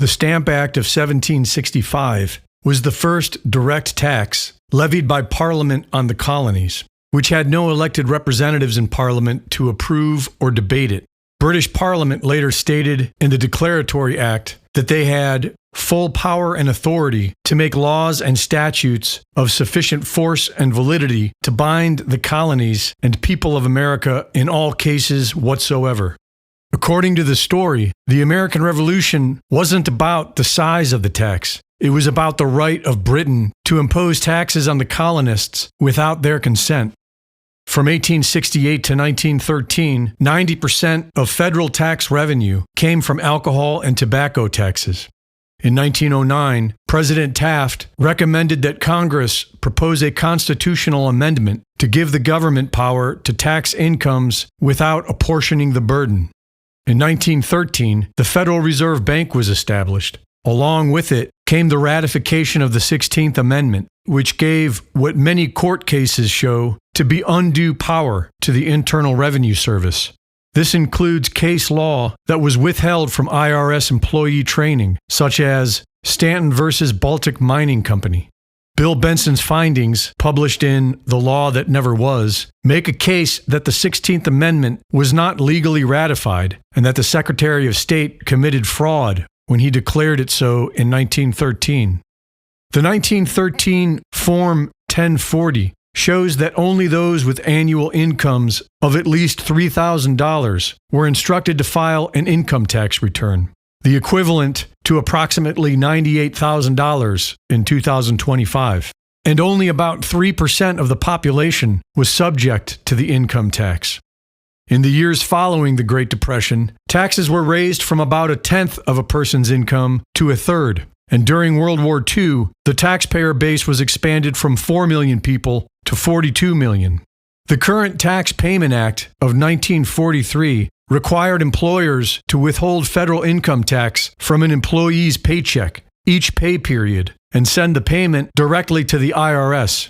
the Stamp Act of 1765 was the first direct tax levied by Parliament on the colonies, which had no elected representatives in Parliament to approve or debate it. British Parliament later stated in the Declaratory Act that they had full power and authority to make laws and statutes of sufficient force and validity to bind the colonies and people of America in all cases whatsoever. According to the story, the American Revolution wasn't about the size of the tax. It was about the right of Britain to impose taxes on the colonists without their consent. From 1868 to 1913, 90% of federal tax revenue came from alcohol and tobacco taxes. In 1909, President Taft recommended that Congress propose a constitutional amendment to give the government power to tax incomes without apportioning the burden. In 1913, the Federal Reserve Bank was established. Along with it came the ratification of the 16th Amendment, which gave what many court cases show to be undue power to the Internal Revenue Service. This includes case law that was withheld from IRS employee training, such as Stanton versus Baltic Mining Company. Bill Benson's findings, published in The Law That Never Was, make a case that the 16th Amendment was not legally ratified and that the Secretary of State committed fraud when he declared it so in 1913. The 1913 Form 1040 shows that only those with annual incomes of at least $3,000 were instructed to file an income tax return, the equivalent to approximately $98,000 in 2025. And only about 3% of the population was subject to the income tax. In the years following the Great Depression, taxes were raised from about a tenth of a person's income to a third. And during World War II, the taxpayer base was expanded from 4 million people to 42 million. The current Tax Payment Act of 1943 required employers to withhold federal income tax from an employee's paycheck each pay period and send the payment directly to the IRS.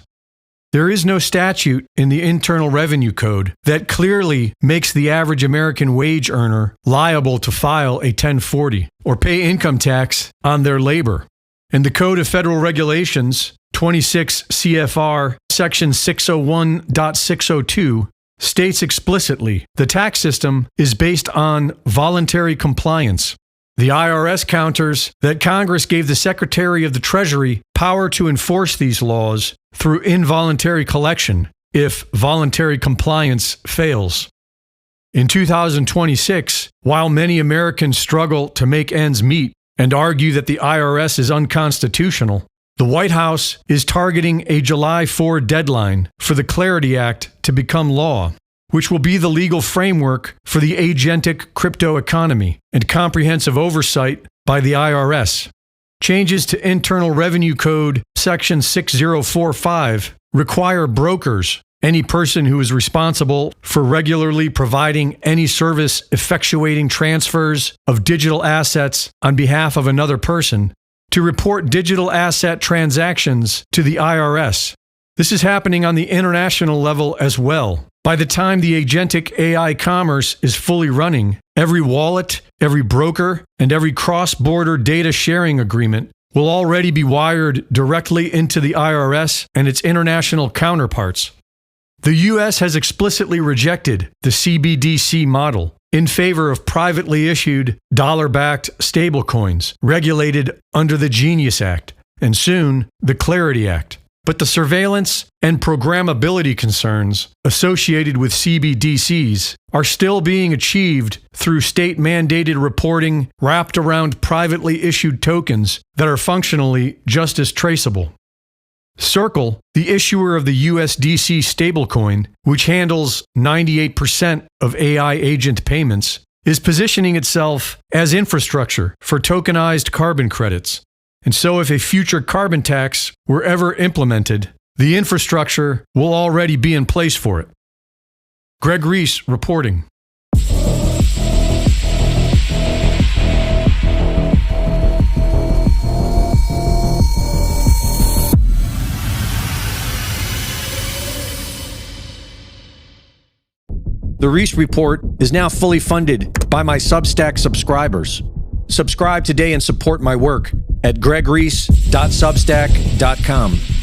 There is no statute in the Internal Revenue Code that clearly makes the average American wage earner liable to file a 1040 or pay income tax on their labor. In the Code of Federal Regulations, 26 CFR Section 601.602 states explicitly the tax system is based on voluntary compliance. The IRS counters that Congress gave the Secretary of the Treasury power to enforce these laws through involuntary collection if voluntary compliance fails. In 2026, while many Americans struggle to make ends meet and argue that the IRS is unconstitutional, the White House is targeting a July 4 deadline for the Clarity Act to become law, which will be the legal framework for the agentic crypto economy and comprehensive oversight by the IRS. Changes to Internal Revenue Code Section 6045 require brokers, any person who is responsible for regularly providing any service effectuating transfers of digital assets on behalf of another person, to report digital asset transactions to the IRS. This is happening on the international level as well. By the time the agentic AI commerce is fully running, every wallet, every broker, and every cross-border data sharing agreement will already be wired directly into the IRS and its international counterparts. The U.S. has explicitly rejected the CBDC model in favor of privately issued dollar-backed stablecoins regulated under the Genius Act and soon the Clarity Act. But the surveillance and programmability concerns associated with CBDCs are still being achieved through state-mandated reporting wrapped around privately issued tokens that are functionally just as traceable. Circle, the issuer of the USDC stablecoin, which handles 98% of AI agent payments, is positioning itself as infrastructure for tokenized carbon credits. And so if a future carbon tax were ever implemented, the infrastructure will already be in place for it. Greg Reese reporting. The Reese Report is now fully funded by my Substack subscribers. Subscribe today and support my work at gregreese.substack.com.